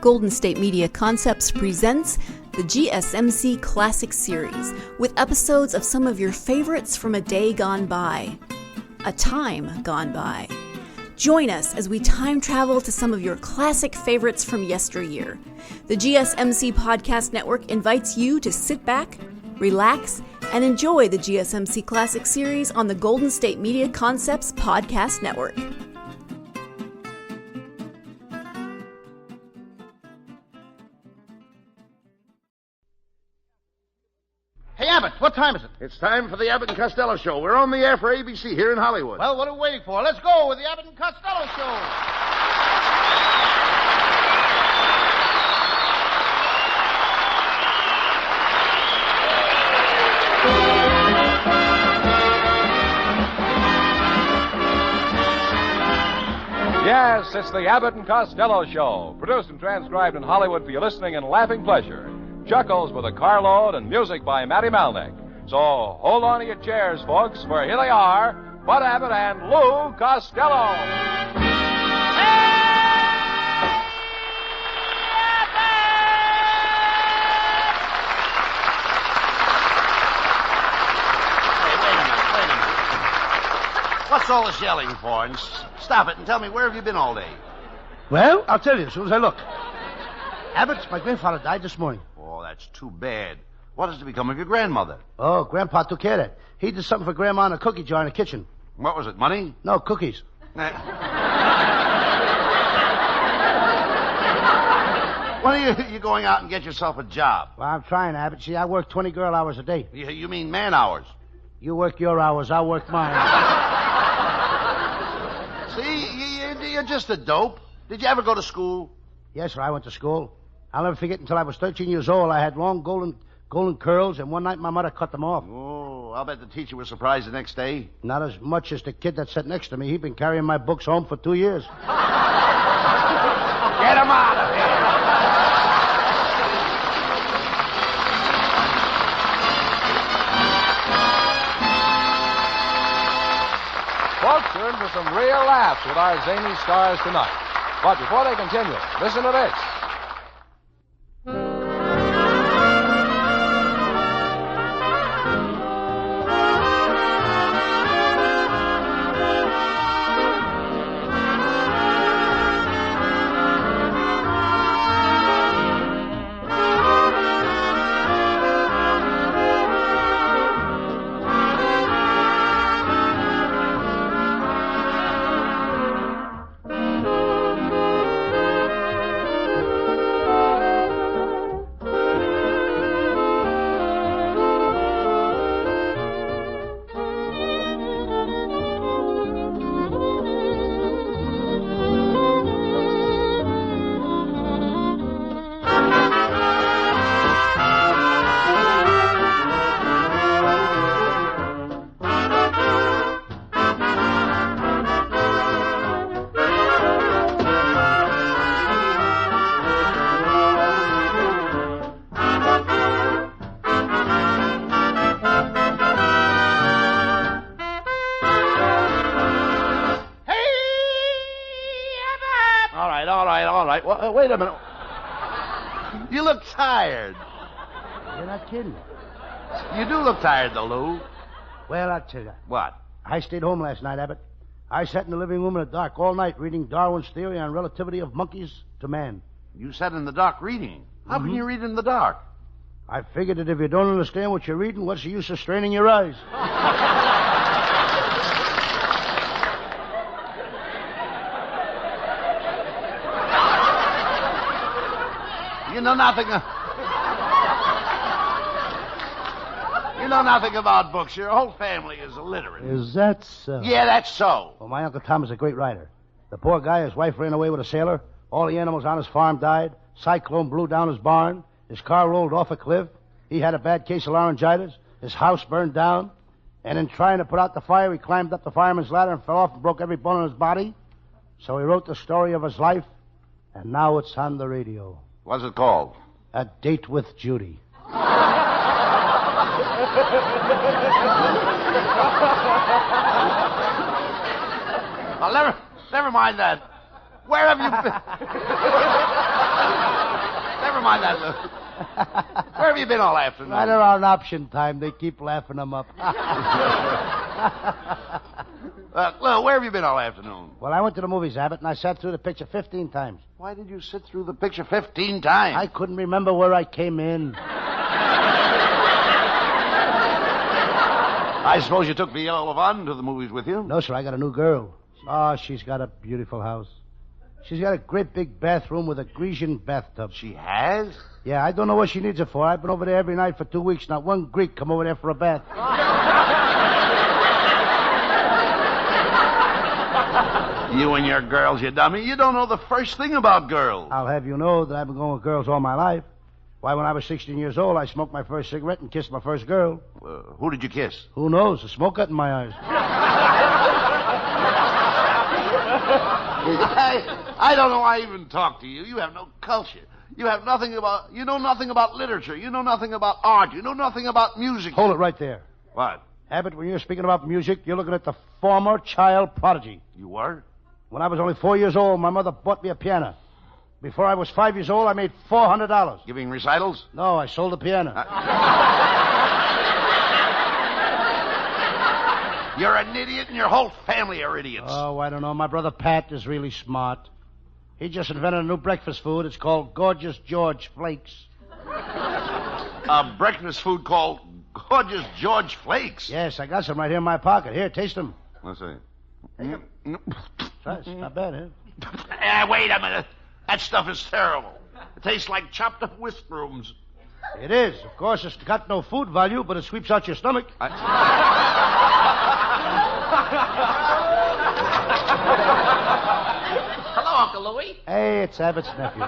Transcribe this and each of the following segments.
Golden State Media Concepts presents the GSMC Classics series, with episodes of some of your favorites from a day gone by, a time gone by. Join us as we time travel to some of your classic favorites from yesteryear. The GSMC Podcast Network invites you to sit back, relax, and enjoy the GSMC Classics series on the Golden State Media Concepts Podcast Network. Hey, Abbott, what time is it? It's time for the Abbott and Costello Show. We're on the air for ABC here in Hollywood. Well, what are we waiting for? Let's go with the Abbott and Costello Show. Yes, it's the Abbott and Costello Show, produced and transcribed in Hollywood for your listening and laughing pleasure. Chuckles with a carload and music by Matty Malnick. So hold on to your chairs, folks, for here they are, Bud Abbott and Lou Costello. Hey, wait a minute. What's all this yelling for? And stop it and tell me, where have you been all day? Well, I'll tell you as soon as I look. Abbott, my grandfather died this morning. Oh, that's too bad. What has to become of your grandmother? Oh, Grandpa took care of that. He did something for Grandma in a cookie jar in the kitchen. What was it, money? No, cookies. When are you going out and get yourself a job? Well, I'm trying, Abbott. See, I work 20 girl hours a day. You mean man hours? You work your hours, I'll work mine. See, you're just a dope. Did you ever go to school? Yes, sir, I went to school. I'll never forget until I was 13 years old. I had long golden curls, and one night my mother cut them off. Oh, I'll bet the teacher was surprised the next day. Not as much as the kid that sat next to me. He'd been carrying my books home for 2 years. Get him out of here. Folks, we're in for some real laughs with our zany stars tonight. But before they continue, listen to this. All right. Well, wait a minute. You look tired. You're not kidding. You do look tired, though, Lou. Well, I'll tell you. What? I stayed home last night, Abbott. I sat in the living room in the dark all night reading Darwin's theory on relativity of monkeys to man. You sat in the dark reading. How can you read in the dark? I figured that if you don't understand what you're reading, what's the use of straining your eyes? You know nothing. You know nothing about books. Your whole family is illiterate. Is that so? Yeah, that's so. Well, my Uncle Tom is a great writer. The poor guy, his wife ran away with a sailor. All the animals on his farm died. Cyclone blew down his barn. His car rolled off a cliff. He had a bad case of laryngitis. His house burned down. And in trying to put out the fire, he climbed up the fireman's ladder and fell off and broke every bone in his body. So he wrote the story of his life, and now it's on the radio. What's it called? A Date with Judy. Well, never mind that. Where have you been? Never mind that, Lou. Where have you been all afternoon? Right around option time, they keep laughing them up. Lou, where have you been all afternoon? Well, I went to the movies, Abbott, and I sat through the picture 15 times. Why did you sit through the picture 15 times? I couldn't remember where I came in. I suppose you took Viola Levon to the movies with you? No, sir, I got a new girl. Oh, she's got a beautiful house. She's got a great big bathroom with a Grecian bathtub. She has? Yeah, I don't know what she needs it for. I've been over there every night for 2 weeks. Not one Greek come over there for a bath. You and your girls, you dummy. You don't know the first thing about girls. I'll have you know that I've been going with girls all my life. Why, when I was 16 years old, I smoked my first cigarette and kissed my first girl. Who did you kiss? Who knows? The smoke got in my eyes. I don't know why I even talk to you. You have no culture. You know nothing about literature. You know nothing about art. You know nothing about music. Hold it right there. What? Abbott, when you're speaking about music, you're looking at the former child prodigy. You were? When I was only 4 years old, my mother bought me a piano. Before I was 5 years old, I made $400. Giving recitals? No, I sold the piano. You're an idiot, and your whole family are idiots. Oh, I don't know. My brother Pat is really smart. He just invented a new breakfast food. It's called Gorgeous George Flakes. A breakfast food called Gorgeous George Flakes? Yes, I got some right here in my pocket. Here, taste them. Let's see. It's not bad, huh? Wait a minute. That stuff is terrible. It tastes like chopped up whisk brooms. It is. Of course, it's got no food value, but it sweeps out your stomach. Hello, Uncle Louie. Hey, it's Abbott's nephew.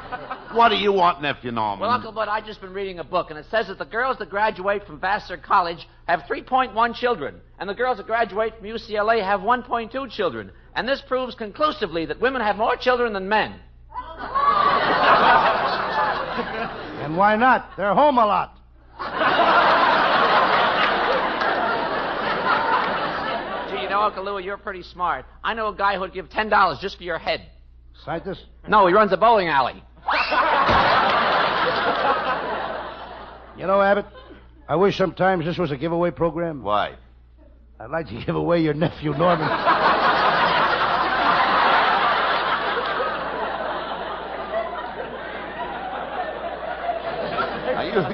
What do you want, Nephew Norman? Well, Uncle Bud, I've just been reading a book, and it says that the girls that graduate from Vassar College have 3.1 children, and the girls that graduate from UCLA have 1.2 children. And this proves conclusively that women have more children than men. And why not? They're home a lot. Gee, you know, Uncle Louie, you're pretty smart. I know a guy who'd give $10 just for your head. Scientist? No, he runs a bowling alley. You know, Abbott, I wish sometimes this was a giveaway program. Why? I'd like to give away your nephew, Norman.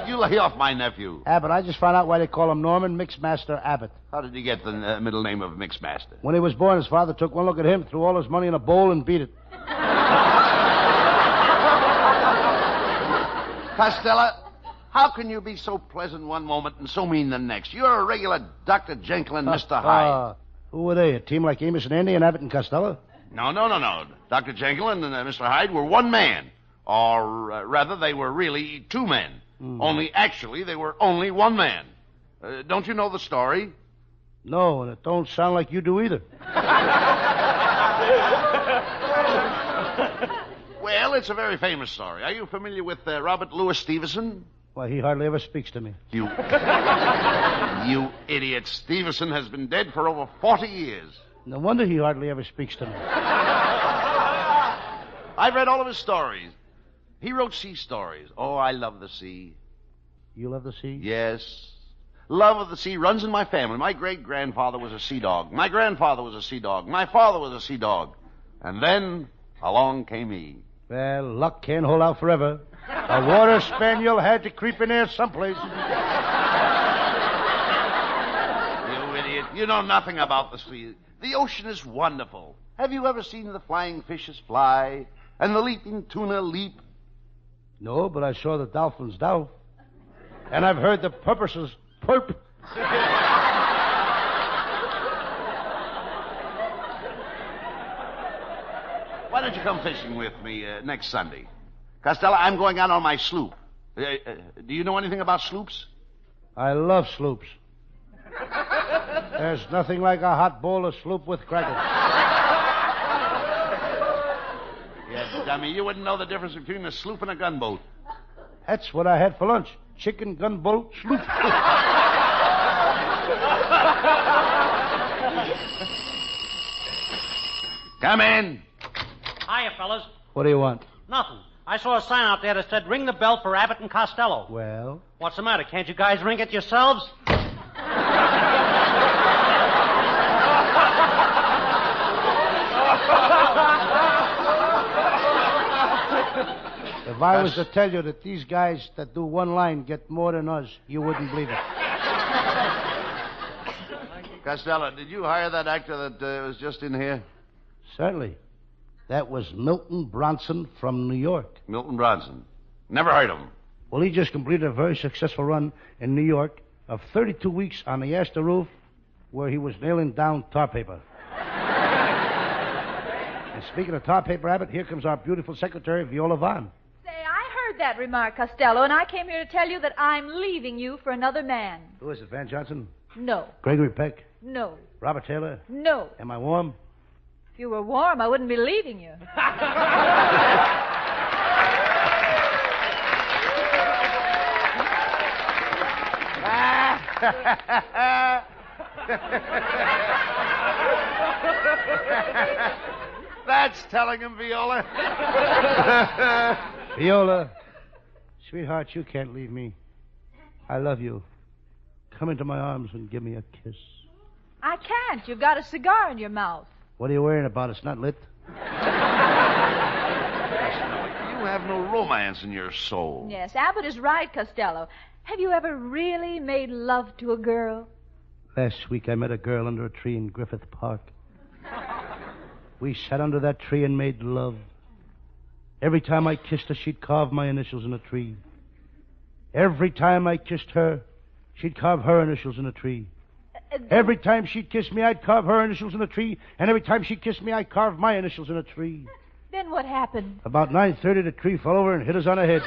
You lay off my nephew. Abbott, I just found out why they call him Norman Mixmaster Abbott. How did he get the middle name of Mixmaster? When he was born, his father took one look at him, threw all his money in a bowl, and beat it. Costello, how can you be so pleasant one moment and so mean the next? You're a regular Dr. Jekyll and Mr. Hyde. Who were they? A team like Amos and Andy and Abbott and Costello? No. Dr. Jekyll and Mr. Hyde were one man. Or rather, they were really two men. Only actually, they were only one man. Don't you know the story? No, and it don't sound like you do either. Well, it's a very famous story. Are you familiar with Robert Louis Stevenson? Why, he hardly ever speaks to me. You idiot. Stevenson has been dead for over 40 years. No wonder he hardly ever speaks to me. I've read all of his stories. He wrote sea stories. Oh, I love the sea. You love the sea? Yes. Love of the sea runs in my family. My great-grandfather was a sea dog. My grandfather was a sea dog. My father was a sea dog. And then along came he. Well, luck can't hold out forever. A water spaniel had to creep in there someplace. You idiot. You know nothing about the sea. The ocean is wonderful. Have you ever seen the flying fishes fly and the leaping tuna leap? No, but I saw the dolphins dolph. And I've heard the porpoises perp. Why don't you come fishing with me next Sunday? Costello, I'm going out on my sloop. Do you know anything about sloops? I love sloops. There's nothing like a hot bowl of sloop with crackers. Yeah, dummy, you wouldn't know the difference between a sloop and a gunboat. That's what I had for lunch. Chicken gunboat sloop. Come in. Hi, Hiya, fellas. What do you want? Nothing. I saw a sign out there that said, ring the bell for Abbott and Costello. Well? What's the matter? Can't you guys ring it yourselves? If I was to tell you that these guys that do one line get more than us, you wouldn't believe it. Costello, did you hire that actor that was just in here? Certainly. That was Milton Bronson from New York. Milton Bronson. Never heard of him. Well, he just completed a very successful run in New York of 32 weeks on the Astor roof where he was nailing down tar paper. And speaking of tar paper, Abbott, here comes our beautiful secretary, Viola Vaughn. Say, I heard that remark, Costello, and I came here to tell you that I'm leaving you for another man. Who is it, Van Johnson? No. Gregory Peck? No. Robert Taylor? No. Am I warm? If you were warm, I wouldn't be leaving you. That's telling him, Viola. Viola, sweetheart, you can't leave me. I love you. Come into my arms and give me a kiss. I can't. You've got a cigar in your mouth. What are you worrying about? It's not lit. You have no romance in your soul. Yes, Abbott is right, Costello. Have you ever really made love to a girl? Last week I met a girl under a tree in Griffith Park. We sat under that tree and made love. Every time I kissed her, she'd carve my initials in a tree. Every time I kissed her, she'd carve her initials in a tree. Every time she'd kiss me, I'd carve her initials in a tree. And every time she kissed me, I'd carve my initials in a tree. Then what happened? About 9:30, the tree fell over and hit us on the head.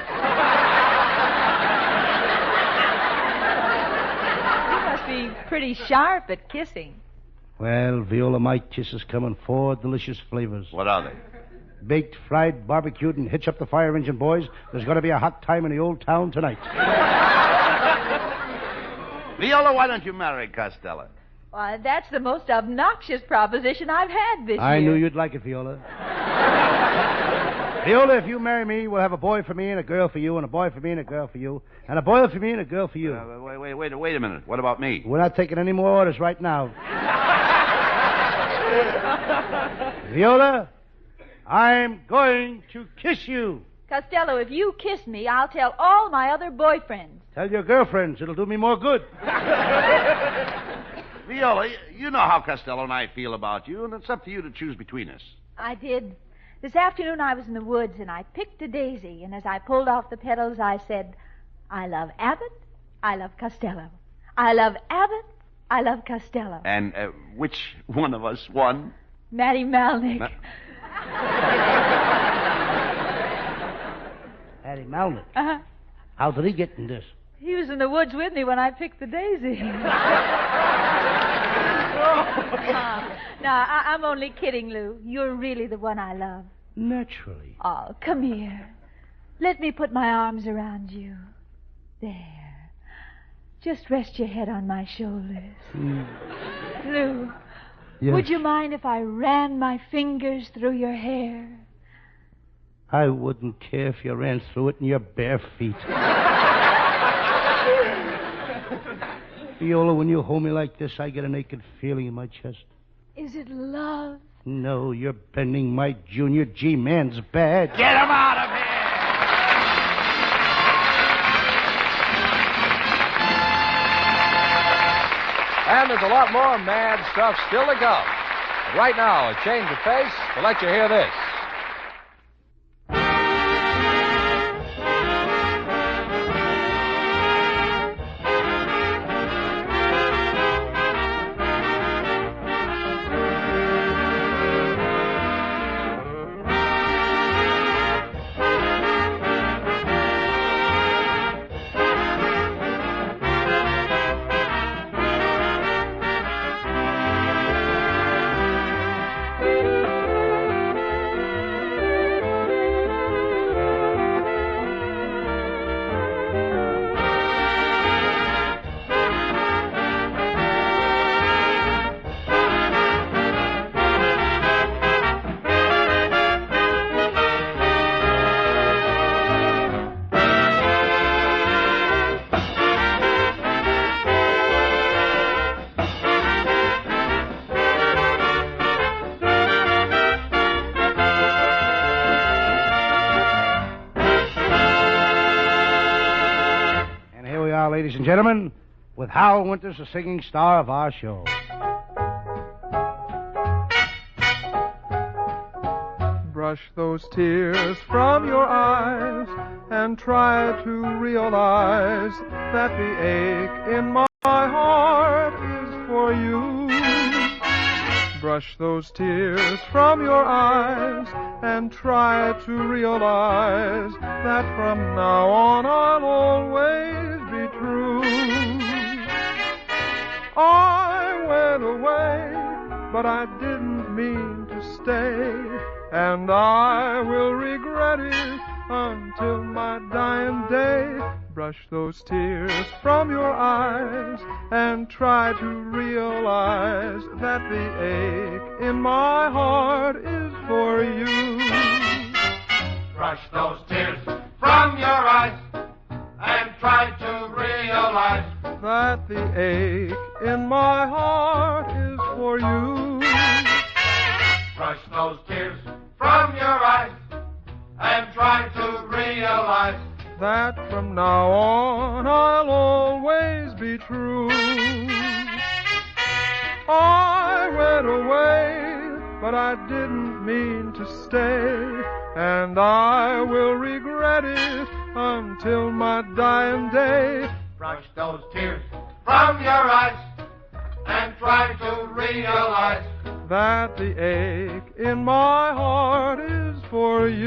You must be pretty sharp at kissing. Well, Viola, my kisses come in 4 delicious flavors. What are they? Baked, fried, barbecued, and hitch up the fire engine, boys. There's going to be a hot time in the old town tonight. Viola, why don't you marry Costello? Why, that's the most obnoxious proposition I've had this year. I knew you'd like it, Viola. Viola, if you marry me, we'll have a boy for me and a girl for you, and a boy for me and a girl for you, and a boy for me and a girl for you. Wait a minute. What about me? We're not taking any more orders right now. Viola, I'm going to kiss you. Costello, if you kiss me, I'll tell all my other boyfriends. Tell your girlfriends. It'll do me more good. Viola, you know how Costello and I feel about you, and it's up to you to choose between us. I did. This afternoon I was in the woods, and I picked a daisy, and as I pulled off the petals, I said, I love Abbott, I love Costello. I love Abbott, I love Costello. And which one of us won? Matty Malnick. Matty Malnick. Uh-huh. How did he get in this? He was in the woods with me when I picked the daisy. No, I'm only kidding, Lou. You're really the one I love. Naturally. Oh, come here. Let me put my arms around you. There. Just rest your head on my shoulders. Lou, Yes. would you mind if I ran my fingers through your hair? I wouldn't care if you ran through it in your bare feet. Viola, when you hold me like this, I get a naked feeling in my chest. Is it love? No, you're bending my junior G-man's bad. Get him out of here! And there's a lot more mad stuff still to come. Right now, a change of pace to let you hear this. ladies and gentlemen, with Hal Winters, the singing star of our show. Brush those tears from your eyes and try to realize that the ache in my heart is for you. Brush those tears from your eyes and try to realize that from now on I'll always be true. I went away, but I didn't mean to stay, and I will regret it until my dying day. Brush those tears from your eyes and try to realize that the ache in my heart is for you. Brush those tears from your eyes and try to realize that the ache in my heart is for you. Brush those tears from your eyes and try to realize that from now on I'll always be true. I went away, but I didn't mean to stay, and I will regret it until my dying day. Brush those tears from your eyes and try to realize that the ache in my heart is for you.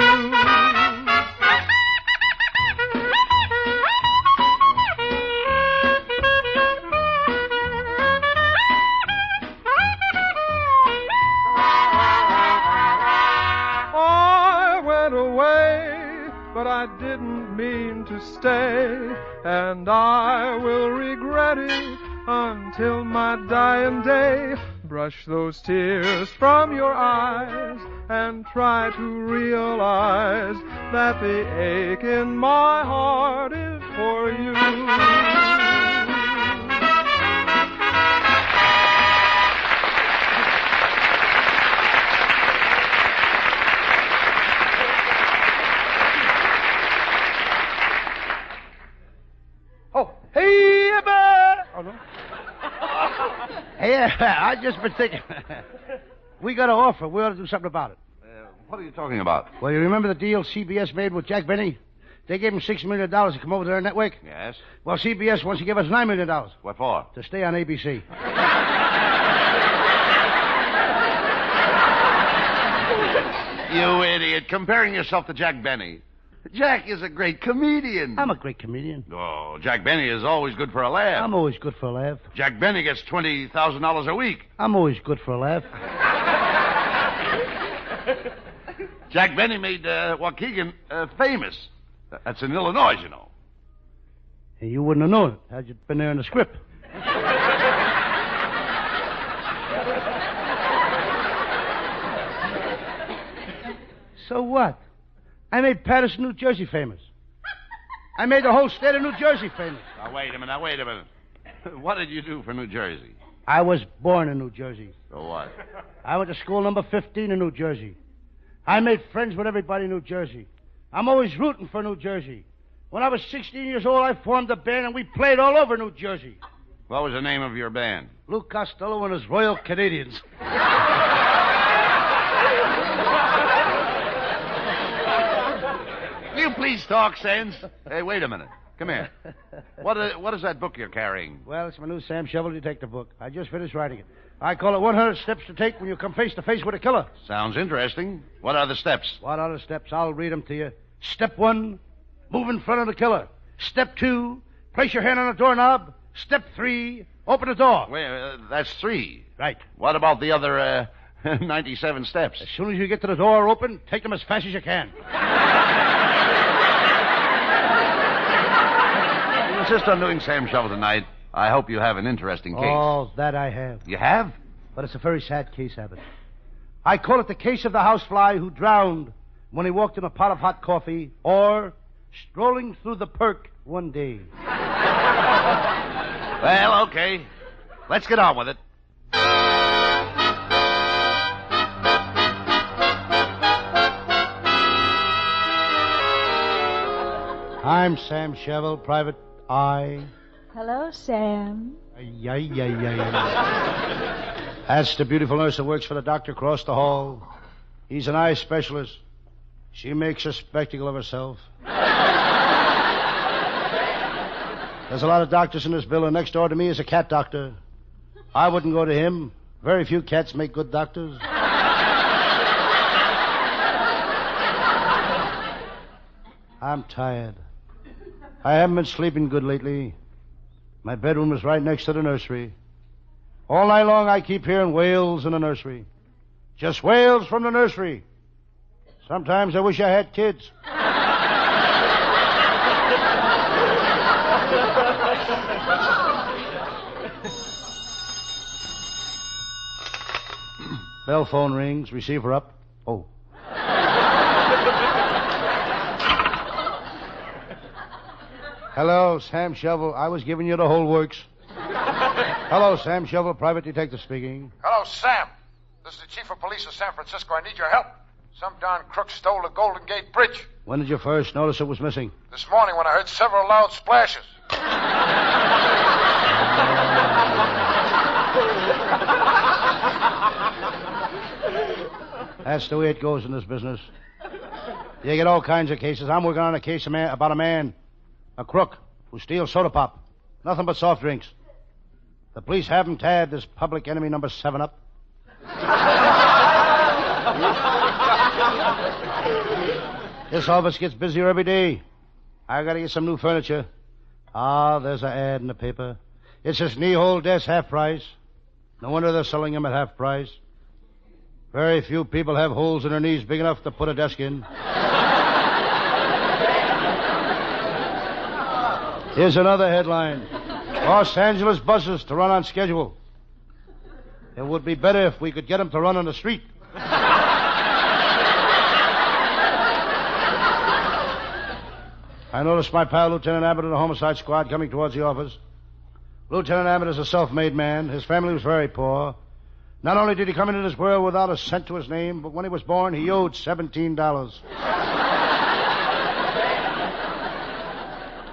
But I didn't mean to stay, and I will regret it until my dying day. Brush those tears from your eyes and try to realize that the ache in my heart is for you. Hey, oh, no. Hey, I just been thinking. We got an offer. We ought to do something about it. What are you talking about? Well, you remember the deal CBS made with Jack Benny? They gave him $6 million to come over to their network. Yes. Well, CBS wants to give us $9 million. What for? To stay on ABC. You idiot. Comparing yourself to Jack Benny. Jack is a great comedian. I'm a great comedian. Oh, Jack Benny is always good for a laugh. I'm always good for a laugh. Jack Benny gets $20,000 a week. I'm always good for a laugh. Jack Benny made Waukegan famous. That's in Illinois, you know. And you wouldn't have known it had you been there in the script. So what? I made Patterson, New Jersey famous. I made the whole state of New Jersey famous. Now, wait a minute. What did you do for New Jersey? I was born in New Jersey. So what? I went to school number 15 in New Jersey. I made friends with everybody in New Jersey. I'm always rooting for New Jersey. When I was 16 years old, I formed a band, and we played all over New Jersey. What was the name of your band? Lou Costello and his Royal Canadians. Will you please talk sense? Hey, wait a minute. Come here. What is that book you're carrying? Well, it's my new Sam Shovel detective book. I just finished writing it. I call it 100 Steps to Take When You Come Face to Face with a Killer. Sounds interesting. What are the steps? What are the steps? I'll read them to you. Step 1, move in front of the killer. Step 2, place your hand on the doorknob. Step 3, open the door. Well, that's 3. Right. What about the other 97 steps? As soon as you get to the door open, take them as fast as you can. You insist on doing Sam Shovel tonight. I hope you have an interesting case. Oh, that I have. You have? But it's a very sad case, Abbott. I call it the case of the housefly who drowned when he walked in a pot of hot coffee or strolling through the perk one day. Well, okay. Let's get on with it. I'm Sam Shovel, Private Eye. Hello, Sam. That's the beautiful nurse that works for the doctor across the hall. He's an eye specialist. She makes a spectacle of herself. There's a lot of doctors in this building. Next door to me is a cat doctor. I wouldn't go to him. Very few cats make good doctors. I'm tired. I haven't been sleeping good lately. My bedroom is right next to the nursery. All night long I keep hearing wails in the nursery. Just wails from the nursery. Sometimes I wish I had kids. Bell phone rings. Receiver up. Oh. Hello, Sam Shovel. I was giving you the whole works. Hello, Sam Shovel, private detective speaking. Hello, Sam. This is the chief of police of San Francisco. I need your help. Some darn crook stole the Golden Gate Bridge. When did you first notice it was missing? This morning when I heard several loud splashes. That's the way it goes in this business. You get all kinds of cases. I'm working on a case about a man, a crook, who steals soda pop. Nothing but soft drinks. The police haven't tabbed this public enemy number 7 up. This office gets busier every day. I gotta get some new furniture. Ah, there's an ad in the paper. It says knee-hole desk half price. No wonder they're selling them at half price. Very few people have holes in their knees big enough to put a desk in. Here's another headline. Los Angeles buses to run on schedule. It would be better if we could get them to run on the street. I noticed my pal, Lieutenant Abbott, of the homicide squad coming towards the office. Lieutenant Abbott is a self-made man. His family was very poor. Not only did he come into this world without a cent to his name, but when he was born, he owed $17.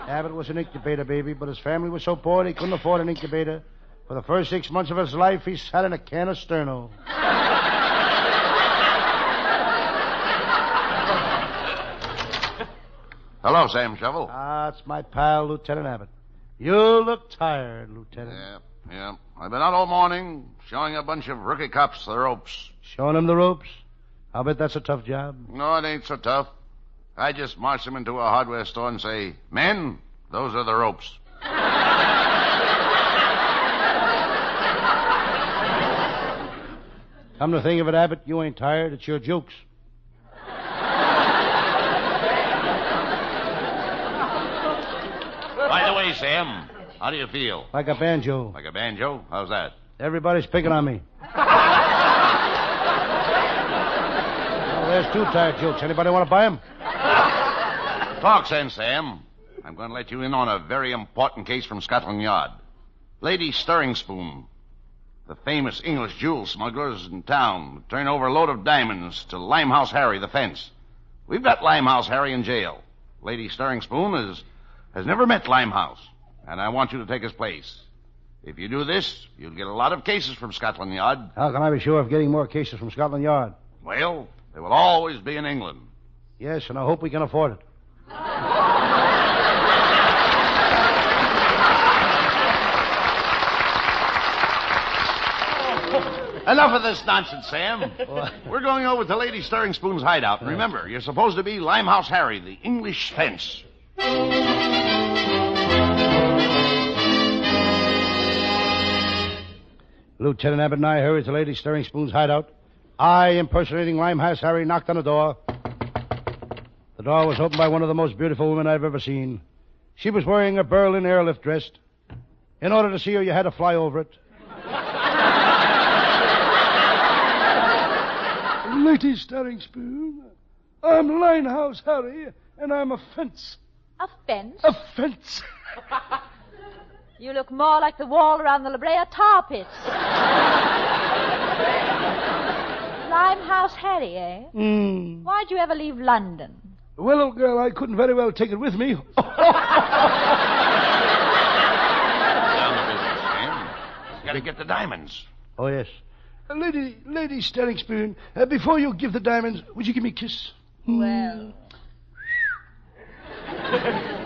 Abbott was an incubator baby, but his family was so poor he couldn't afford an incubator. For the first 6 months of his life, he sat in a can of Sterno. Hello, Sam Shovel. Ah, it's my pal, Lieutenant Abbott. You look tired, Lieutenant. Yeah. I've been out all morning showing a bunch of rookie cops the ropes. Showing them the ropes? I'll bet that's a tough job. No, it ain't so tough. I just march them into a hardware store and say, men, those are the ropes. Come to think of it, Abbott, you ain't tired. It's your jokes. By the way, Sam, how do you feel? Like a banjo. Like a banjo? How's that? Everybody's picking on me. Well, there's 2 tired jokes. Anybody want to buy them? Talk sense, Sam. I'm going to let you in on a very important case from Scotland Yard. Lady Stirring Spoon, the famous English jewel smugglers in town, turn over a load of diamonds to Limehouse Harry, the fence. We've got Limehouse Harry in jail. Lady Stirring Spoon has never met Limehouse, and I want you to take his place. If you do this, you'll get a lot of cases from Scotland Yard. How can I be sure of getting more cases from Scotland Yard? Well, they will always be in England. Yes, and I hope we can afford it. Enough of this nonsense, Sam. We're going over to Lady Stirring Spoon's hideout. And remember, you're supposed to be Limehouse Harry, the English fence. Lieutenant Abbott and I hurried to Lady Stirring Spoon's hideout. I, impersonating Limehouse Harry, knocked on the door. The door was opened by one of the most beautiful women I've ever seen. She was wearing a Berlin airlift dress. In order to see her, you had to fly over it. Lady Stirring Spoon, I'm Limehouse Harry, and I'm a fence. A fence? A fence. You look more like the wall around the La Brea tar pits. Limehouse Harry, eh? Why'd you ever leave London? Well, old girl, I couldn't very well take it with me. gotta get the diamonds. Oh, yes. Lady Sterling Spoon, before you give the diamonds, would you give me a kiss? Well.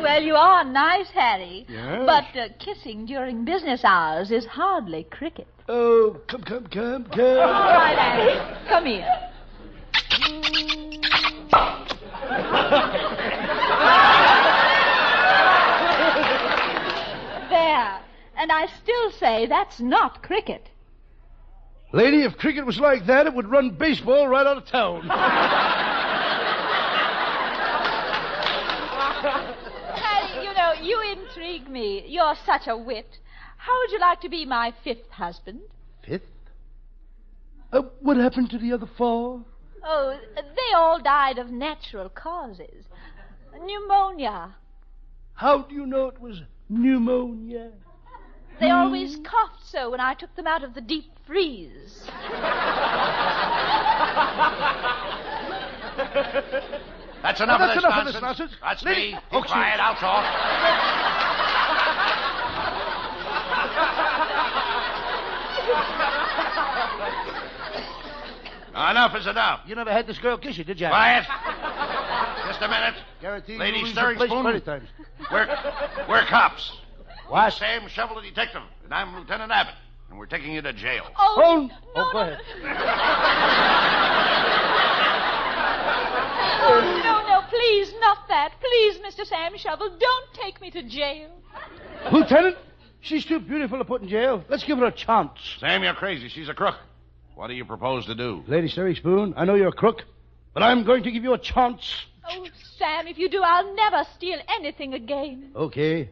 Well, you are nice, Harry. Yes. But kissing during business hours is hardly cricket. Oh, come. All right, Harry. Come here. There. And I still say that's not cricket. Lady, if cricket was like that, it would run baseball right out of town. Harry, you intrigue me. You're such a wit. How would you like to be my fifth husband? Fifth? What happened to the other four? Oh, they all died of natural causes. Pneumonia. How do you know it was pneumonia? They always coughed so when I took them out of the deep freeze. That's enough of this nonsense. That's me. Keep quiet. I'll talk. Enough is enough. You never had this girl kiss you, did you? Quiet. Just a minute. Guarantee Lady you Stirring place Spoon. 20 times. We're cops. What? I'm Sam Shovel, the detective, and I'm Lieutenant Abbott, and we're taking you to jail. Oh, go ahead. No, please, not that. Please, Mr. Sam Shovel, don't take me to jail. Lieutenant, she's too beautiful to put in jail. Let's give her a chance. Sam, you're crazy. She's a crook. What do you propose to do? Lady Stirring Spoon, I know you're a crook, but I'm going to give you a chance. Oh, Sam, if you do, I'll never steal anything again. Okay.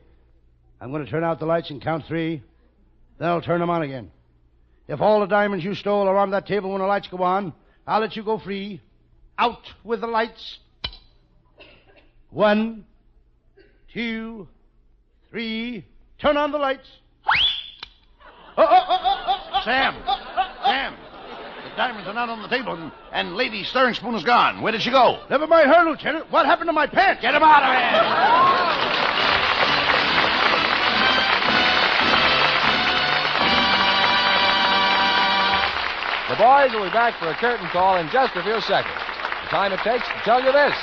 I'm going to turn out the lights and count 3. Then I'll turn them on again. If all the diamonds you stole are on that table when the lights go on, I'll let you go free. Out with the lights. 1, 2, 3. Turn on the lights. Sam! The diamonds are not on the table, and Lady Stirring Spoon is gone. Where did she go? Never mind her, Lieutenant. What happened to my pants? Get him out of here! The boys will be back for a curtain call in just a few seconds. The time it takes to tell you this.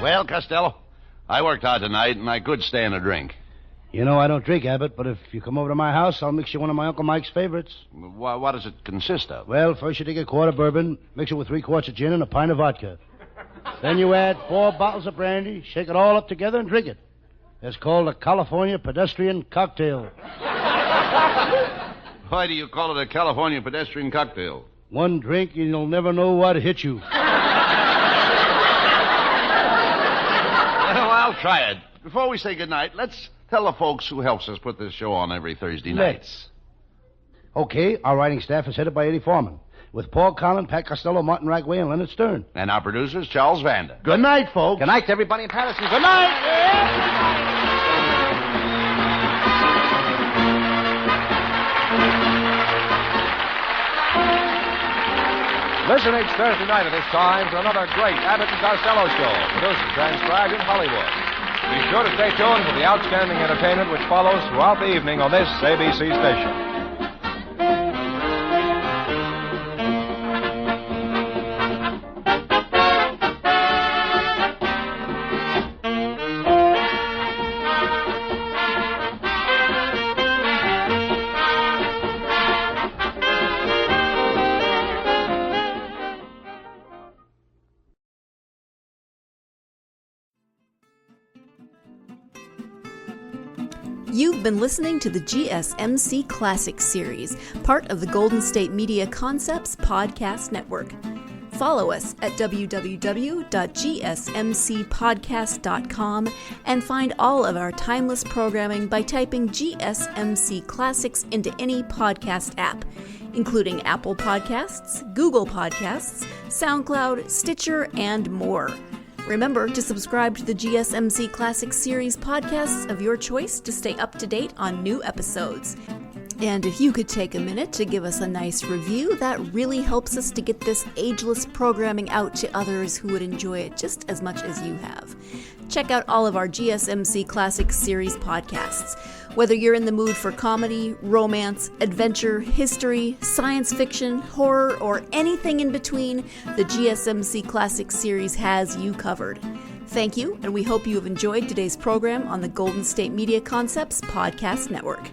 Well, Costello, I worked hard tonight, and I could stand a drink. You know I don't drink, Abbott, but if you come over to my house, I'll mix you one of my Uncle Mike's favorites. What does it consist of? Well, first you take a quart of bourbon, mix it with 3 quarts of gin and a pint of vodka. Then you add 4 bottles of brandy, shake it all up together, and drink it. It's called a California Pedestrian Cocktail. Why do you call it a California Pedestrian Cocktail? One drink, and you'll never know what hit you. Well, I'll try it. Before we say goodnight, let's tell the folks who helps us put this show on every Thursday night. Let's. Okay, our writing staff is headed by Eddie Foreman, with Paul Collin, Pat Costello, Martin Ragway, and Leonard Stern. And our producers, Charles Vanda. Good night, folks. Good night to everybody in Patterson. Good night. Listen each Thursday night at this time for another great Abbott and Costello show, produced and transcribed in Hollywood. Be sure to stay tuned for the outstanding entertainment which follows throughout the evening on this ABC station. You've been listening to the GSMC Classics series, part of the Golden State Media Concepts Podcast Network. Follow us at www.gsmcpodcast.com and find all of our timeless programming by typing GSMC Classics into any podcast app, including Apple Podcasts, Google Podcasts, SoundCloud, Stitcher, and more. Remember to subscribe to the GSMC Classics series podcasts of your choice to stay up to date on new episodes. And if you could take a minute to give us a nice review, that really helps us to get this ageless programming out to others who would enjoy it just as much as you have. Check out all of our GSMC Classics series podcasts. Whether you're in the mood for comedy, romance, adventure, history, science fiction, horror, or anything in between, the GSMC Classics series has you covered. Thank you, and we hope you have enjoyed today's program on the Golden State Media Concepts Podcast Network.